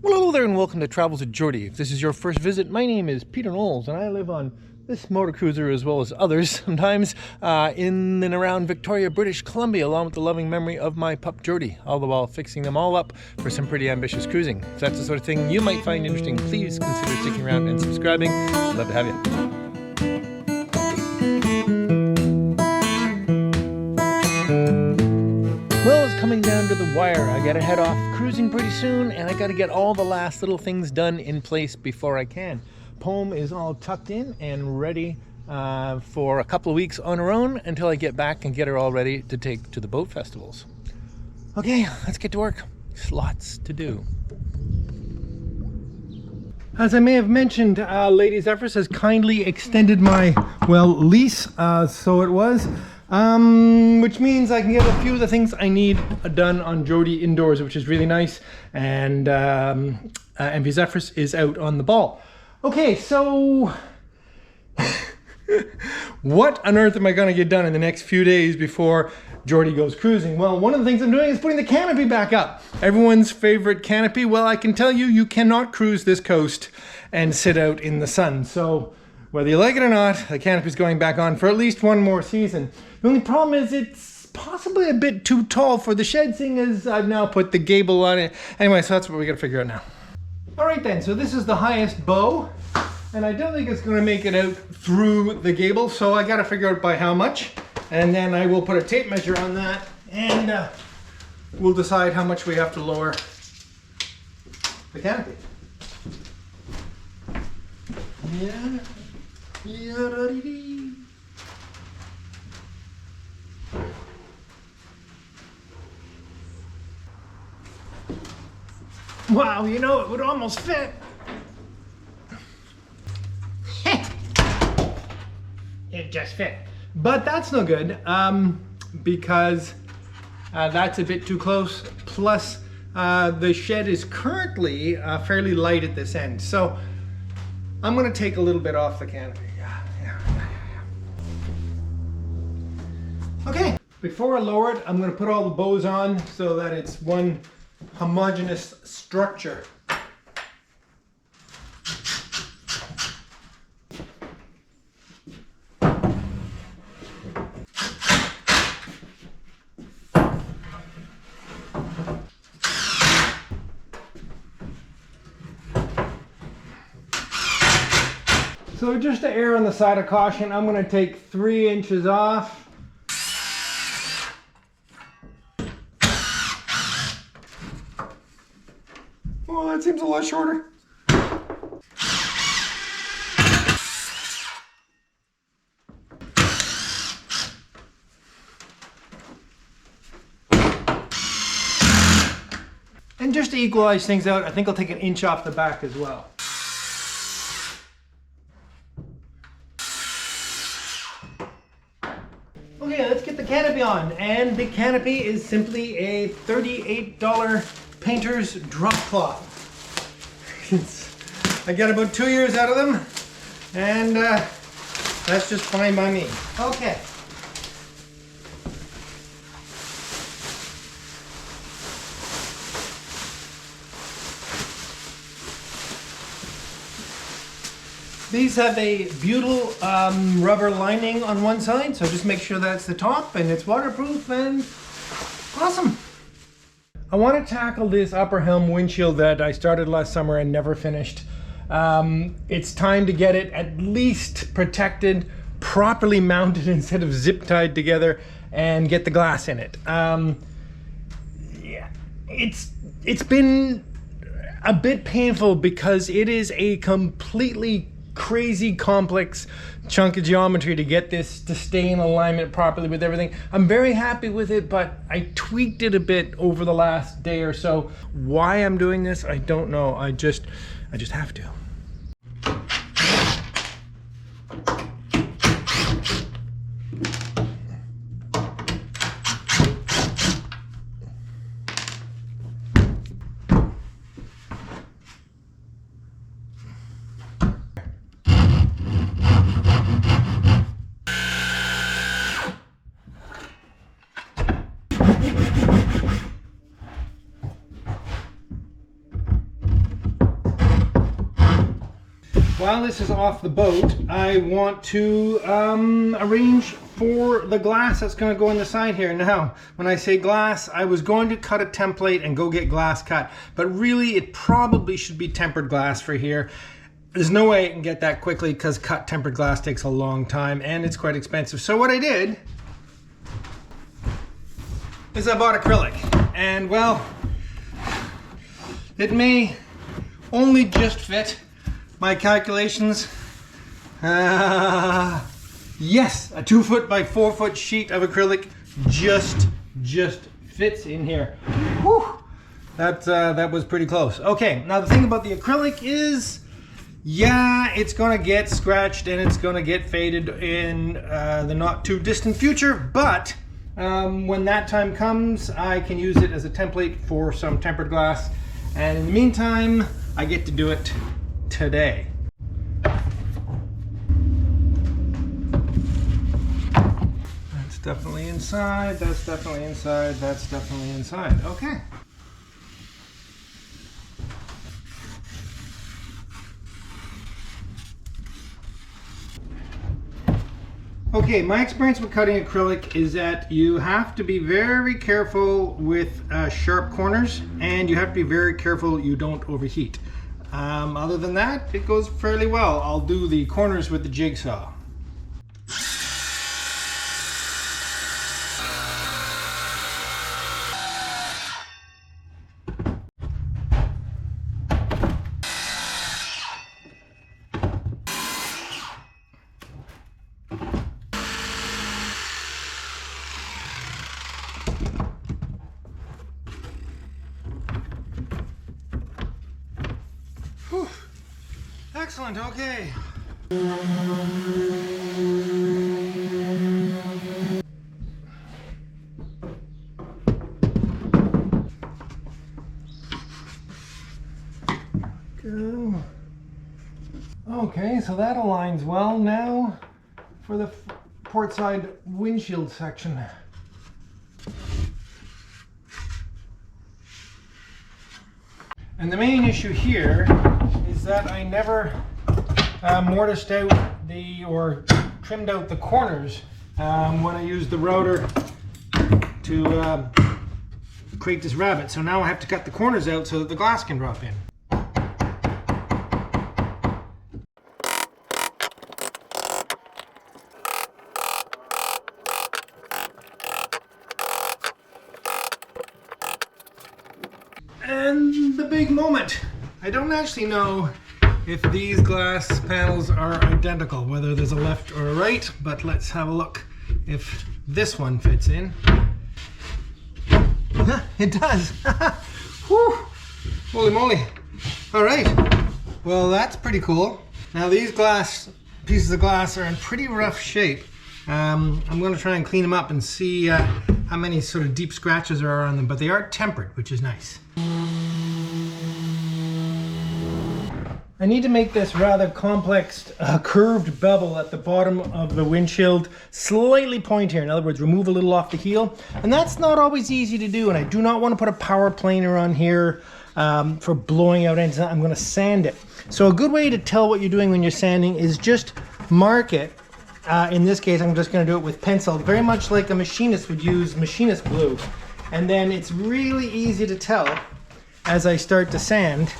Well, hello there and welcome to Travels with Geordie. If this is your first visit, my name is Peter Knowles and I live on this motor cruiser as well as others sometimes in and around Victoria, British Columbia, along with the loving memory of my pup Geordie, all the while fixing them all up for some pretty ambitious cruising. If that's the sort of thing you might find interesting, please consider sticking around and subscribing. I'd love to have you. Well, it's coming down to the wire. I gotta head off cruising pretty soon, and I gotta get all the last little things done in place before I can. Poem is all tucked in and ready for a couple of weeks on her own until I get back and get her all ready to take to the boat festivals. Okay, let's get to work. There's lots to do. As I may have mentioned, Lady Zephyrus has kindly extended my, lease, so it was. Which means I can get a few of the things I need done on Geordie indoors, which is really nice. And MV Zephyrus is out on the ball. Okay, so what on earth am I going to get done in the next few days before Geordie goes cruising? Well, one of the things I'm doing is putting the canopy back up. Everyone's favorite canopy. Well, I can tell you, you cannot cruise this coast and sit out in the sun. So whether you like it or not, the canopy's going back on for at least one more season. The only problem is it's possibly a bit too tall for the shed, seeing as I've now put the gable on it. Anyway, so that's what we gotta figure out now. All right then, so this is the highest bow, and I don't think it's gonna make it out through the gable, so I gotta figure out by how much, and then I will put a tape measure on that, and we'll decide how much we have to lower the canopy. Yeah. Wow, you know, it would almost fit. It just fit. But that's no good, because that's a bit too close. Plus, the shed is currently fairly light at this end. So I'm gonna take a little bit off the canopy. Okay, before I lower it, I'm gonna put all the bows on so that it's one homogeneous structure. So just to err on the side of caution, I'm going to take 3 inches off. Oh, that seems a lot shorter. And just to equalize things out, I think I'll take 1 inch off the back as well. Okay, let's get the canopy on, and the canopy is simply a $38 painter's drop cloth. I got about 2 years out of them, and that's just fine by me. Okay. These have a butyl rubber lining on one side, so just make sure that's the top and it's waterproof and awesome. I want to tackle this upper helm windshield that I started last summer and never finished. It's time to get it at least protected, properly mounted instead of zip tied together, and get the glass in it. Yeah, it's been a bit painful because it is a completely crazy complex chunk of geometry to get this to stay in alignment properly with everything. I'm very happy with it, but I tweaked it a bit over the last day or so. Why I'm doing this, I don't know. I just have to. while this is off the boat, I want to arrange for the glass that's going to go on the side here. Now, when I say glass, I was going to cut a template and go get glass cut, but really it probably should be tempered glass for here. There's no way I can get that quickly because cut tempered glass takes a long time and it's quite expensive. So what I did is I bought acrylic, and well, it may only just fit my calculations. Yes, a 2 foot by 4 foot sheet of acrylic just fits in here. Whew. That was pretty close. Okay, now the thing about the acrylic is, yeah, it's gonna get scratched and it's gonna get faded in the not too distant future, but when that time comes, I can use it as a template for some tempered glass. And in the meantime, I get to do it today. That's definitely inside, that's definitely inside, that's definitely inside. Okay. Okay, my experience with cutting acrylic is that you have to be very careful with sharp corners, and you have to be very careful you don't overheat. Other than that, it goes fairly well. I'll do the corners with the jigsaw. Whew. Excellent, okay. Go. Okay, so that aligns well. Now for the port side windshield section. And the main issue here is that I never mortised out or trimmed out the corners when I used the router to create this rabbet. So now I have to cut the corners out so that the glass can drop in. And the big moment. I don't actually know if these glass panels are identical, whether there's a left or a right, but let's have a look if this one fits in. It does. Whew. Holy moly. All right. Well, that's pretty cool. Now these pieces of glass are in pretty rough shape. I'm going to try and clean them up and see how many sort of deep scratches there are on them, but they are tempered, which is nice. I need to make this rather complex curved bevel at the bottom of the windshield slightly pointier. In other words, remove a little off the heel. And that's not always easy to do, and I do not want to put a power planer on here for blowing out ends. I'm going to sand it. So a good way to tell what you're doing when you're sanding is just mark it. In this case, I'm just going to do it with pencil, very much like a machinist would use machinist glue. And then it's really easy to tell as I start to sand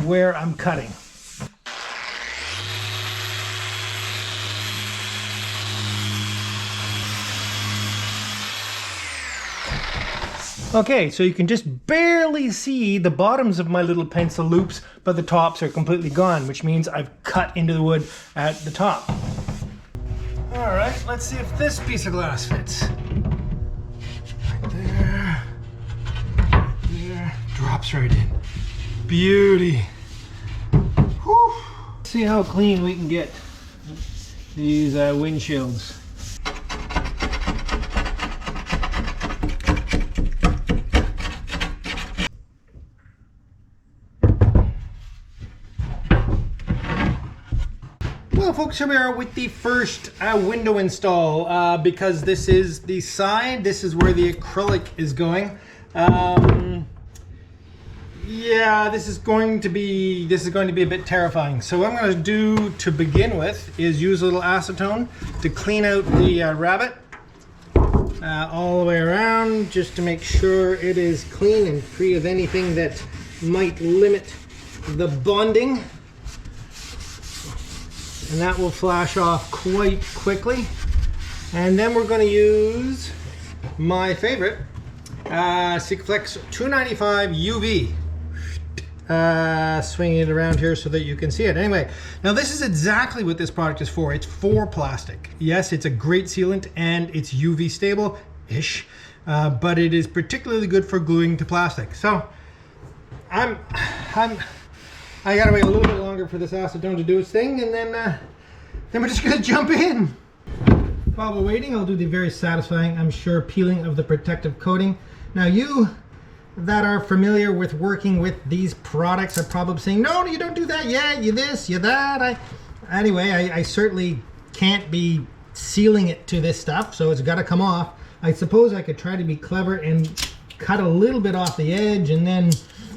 where I'm cutting. Okay, so you can just barely see the bottoms of my little pencil loops, but the tops are completely gone, which means I've cut into the wood at the top. All right, let's see if this piece of glass fits. Right there, right there, drops right in. Beauty. Whew. See how clean we can get these windshields. Well, folks, here we are with the first window install. Because this is the side, this is where the acrylic is going. Yeah, this is going to be a bit terrifying. So what I'm going to do to begin with is use a little acetone to clean out the rabbet all the way around, just to make sure it is clean and free of anything that might limit the bonding. And that will flash off quite quickly. And then we're going to use my favorite Sikaflex 295 UV. Swinging it around here so that you can see it. Anyway, now this is exactly what this product is for. It's for plastic. Yes, it's a great sealant and it's UV stable-ish, but it is particularly good for gluing to plastic. So I gotta wait a little bit longer for this acetone to do its thing, and then we're just gonna jump in. While we're waiting, I'll do the very satisfying, I'm sure, peeling of the protective coating. Now you that are familiar with working with these products are probably saying, no, you don't do that yet, you this, you that. I certainly can't be sealing it to this stuff, so it's got to come off. I suppose I could try to be clever and cut a little bit off the edge and then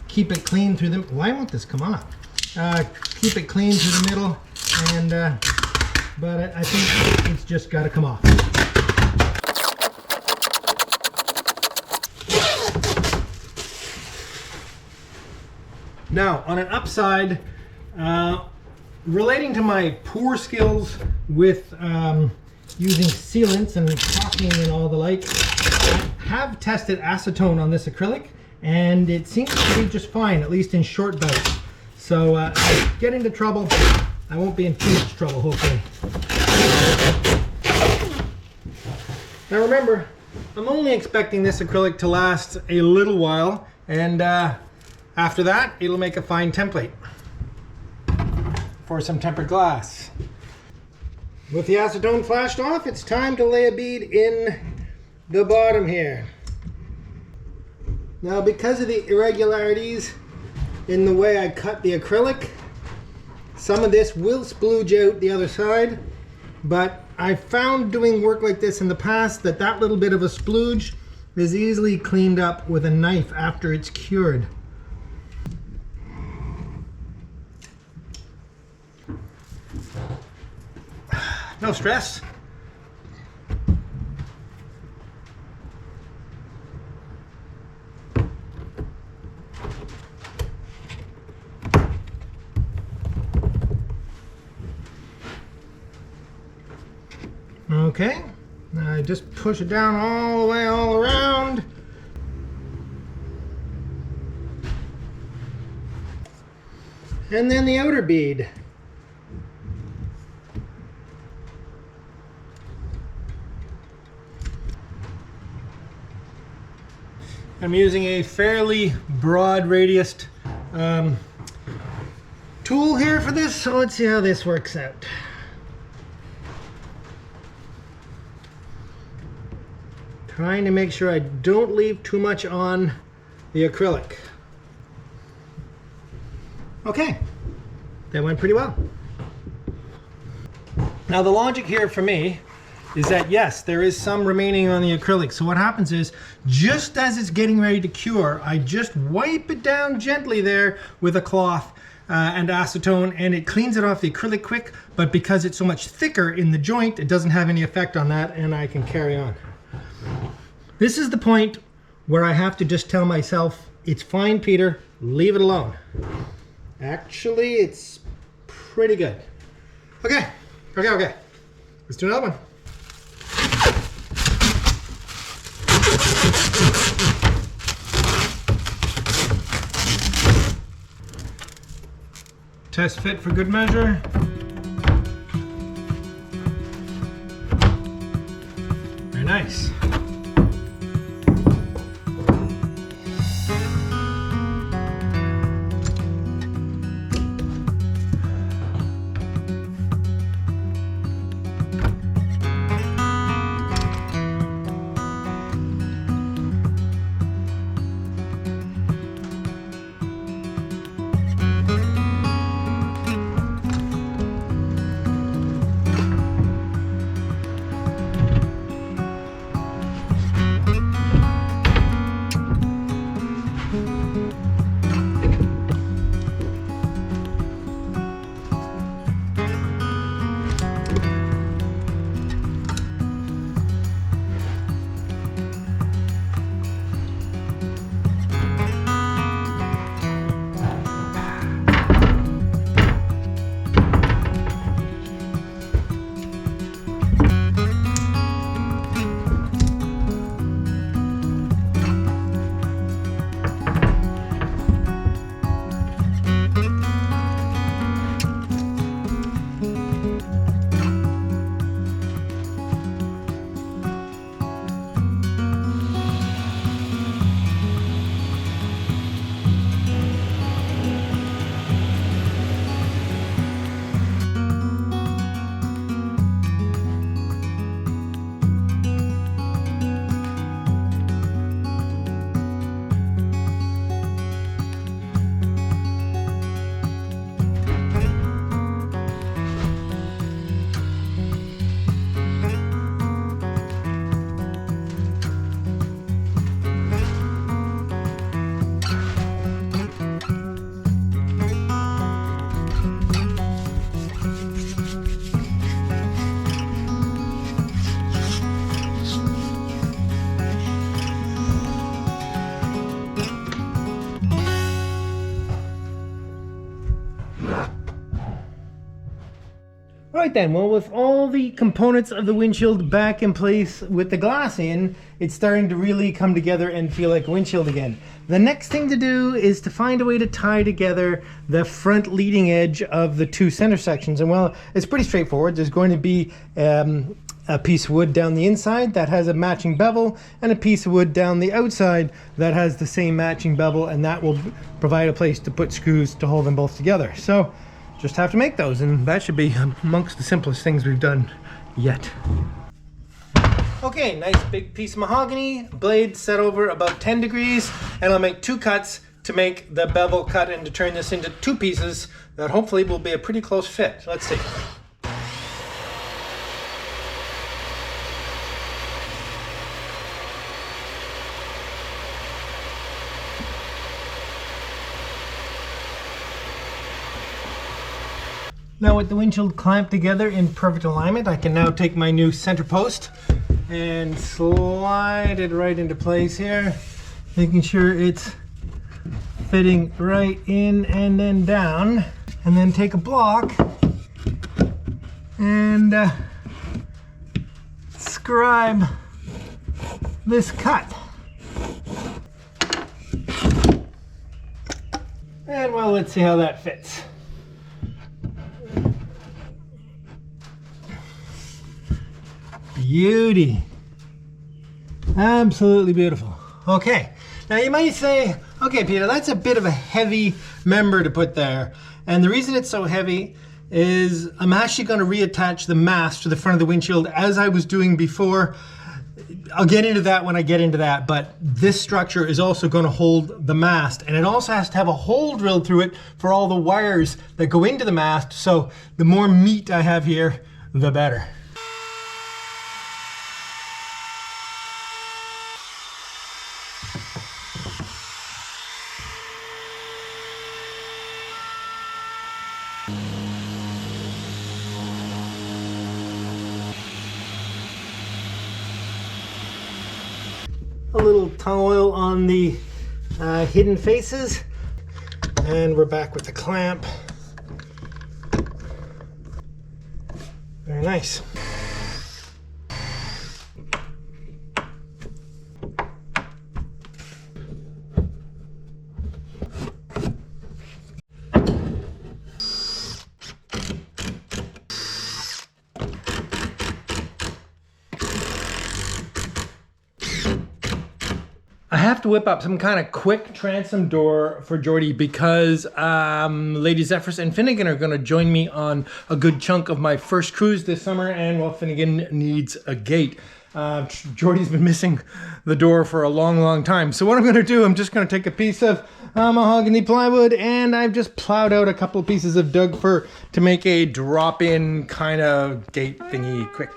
keep it clean through the... Why won't this come off? Keep it clean through the middle, and but I think it's just got to come off. Now, on an upside, relating to my poor skills with using sealants and caulking and all the like, I have tested acetone on this acrylic, and it seems to be just fine, at least in short bouts. So, get into trouble. I won't be in too much trouble, hopefully. Now remember, I'm only expecting this acrylic to last a little while, and after that, it'll make a fine template for some tempered glass. With the acetone flashed off, it's time to lay a bead in the bottom here. Now, because of the irregularities in the way I cut the acrylic, some of this will splooge out the other side, but I found doing work like this in the past that little bit of a splooge is easily cleaned up with a knife after it's cured. No stress. Okay, now I just push it down all the way all around. And then the outer bead. I'm using a fairly broad radiused tool here for this, so let's see how this works out. Trying to make sure I don't leave too much on the acrylic. Okay, that went pretty well. Now the logic here for me is that yes, there is some remaining on the acrylic. So what happens is, just as it's getting ready to cure, I just wipe it down gently there with a cloth and acetone, and it cleans it off the acrylic quick, but because it's so much thicker in the joint, it doesn't have any effect on that, and I can carry on. This is the point where I have to just tell myself, it's fine, Peter, leave it alone. Actually, it's pretty good. Okay. Let's do another one. Test fit for good measure. Very nice. All right then, well, with all the components of the windshield back in place with the glass in, it's starting to really come together and feel like a windshield again. The next thing to do is to find a way to tie together the front leading edge of the two center sections. And well, it's pretty straightforward. There's going to be a piece of wood down the inside that has a matching bevel, and a piece of wood down the outside that has the same matching bevel, and that will provide a place to put screws to hold them both together. So just have to make those, and that should be amongst the simplest things we've done yet. Okay, nice big piece of mahogany, blade set over about 10 degrees, and I'll make 2 cuts to make the bevel cut and to turn this into 2 pieces that hopefully will be a pretty close fit. Let's see. Now with the windshield clamped together in perfect alignment, I can now take my new center post and slide it right into place here, making sure it's fitting right in and then down, and then take a block and scribe this cut. And well, let's see how that fits. Beauty. Absolutely beautiful. Okay, now you might say, okay Peter, that's a bit of a heavy member to put there, and the reason it's so heavy is I'm actually going to reattach the mast to the front of the windshield as I was doing before. I'll get into that when I get into that, but this structure is also going to hold the mast, and it also has to have a hole drilled through it for all the wires that go into the mast, so the more meat I have here, the better. A little tung oil on the hidden faces, and we're back with the clamp. Very nice. I have to whip up some kind of quick transom door for Geordie because Lady Zephyrus and Finnegan are going to join me on a good chunk of my first cruise this summer, and well, Finnegan needs a gate. Geordie's been missing the door for a long time. So what I'm going to do, I'm just going to take a piece of mahogany plywood, and I've just plowed out a couple of pieces of Doug fir to make a drop-in kind of gate thingy. Quick.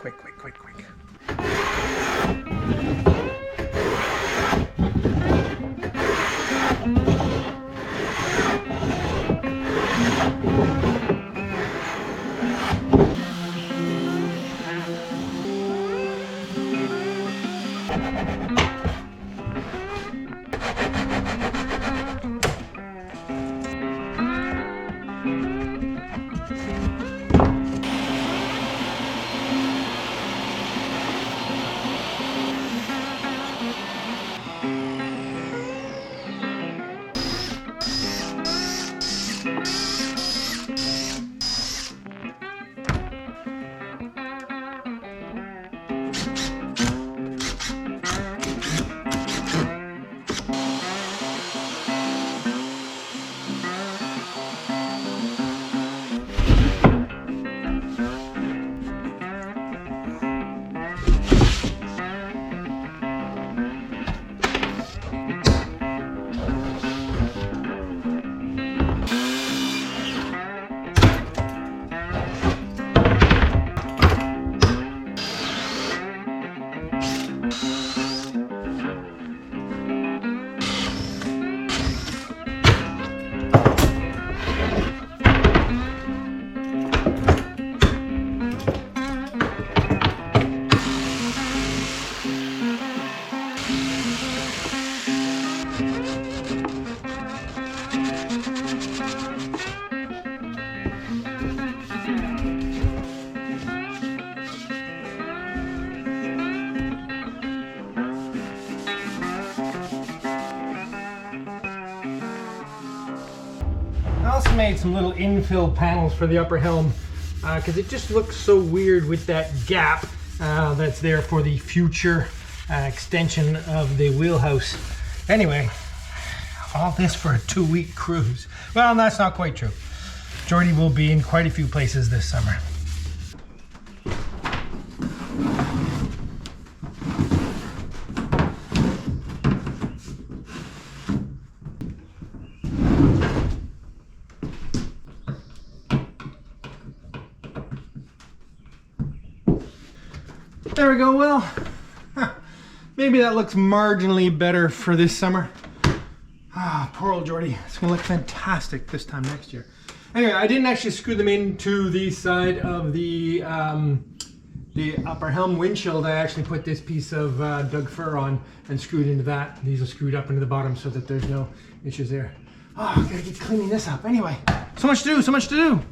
also made some little infill panels for the upper helm because it just looks so weird with that gap that's there for the future extension of the wheelhouse. Anyway, all this for a 2-week cruise. Well, that's not quite true. Geordie will be in quite a few places this summer. There we go. Well, maybe that looks marginally better for this summer. Ah, poor old Geordie. It's gonna look fantastic this time next year. Anyway, I didn't actually screw them into the side of the upper helm windshield. I actually put this piece of Doug fir on and screwed into that. These are screwed up into the bottom so that there's no issues there. Oh, I gotta get cleaning this up. Anyway, so much to do, so much to do.